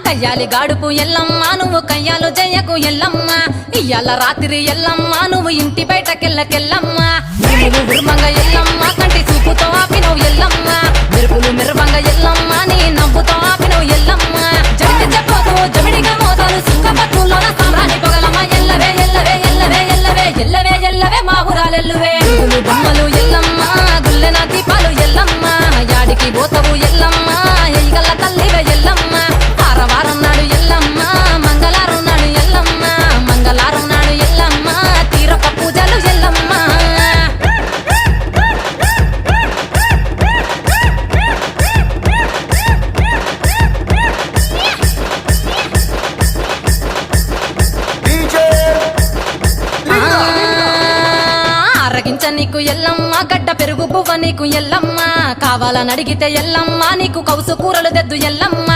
కయ్యాలి గాడుపు ఎల్లమ్మ నువ్వు కయ్యాలు జయ్యకు ఎల్లమ్మ ఇయ్యాల రాత్రి ఎల్లమ్మ నువ్వు ఇంటి బయటకెళ్ళకెళ్ళమ్మ నువ్వు ఉర్మంగ ఎల్లమ్మ కంటి చూపుతో ఆపినవు ఎల్లమ్మ మెరుపులు మెరువంగ ఎల్లమ్మ నీ నవ్వుతో ఆపినవు ఎల్లమ్మ జడికి చెప్పకు జమిడిగా మోతాలు సుఖపట్టులోన సామ్రాణి పొగలమ్మ ఎల్లవే ఎల్లవే ఎల్లవే ఎల్లవే ఎల్లవే ఎల్లవే మా ఊరాలెల్లువే బొమ్మలు ఎల్లమ్మ గుల్లెన దీపాలు ఎల్లమ్మ యాడికి పోతవు ఎల్లమ్మ ఎయిగల్ల తల్లివే ఎల్లమ్మ వారం నాడు ఎల్లమ్మ మంగళారం నాడు ఎల్లమ్మ మంగళారం నాడు ఎల్లమ్మ తీరప్ప పూజలు ఎల్లమ్మ అరగించ నీకు ఎల్లమ్మ గడ్డ పెరుగు పువ్వ నీకు ఎల్లమ్మ కావాలని అడిగితే ఎల్లమ్మ నీకు కౌసు కూరలు తెద్దు ఎల్లమ్మ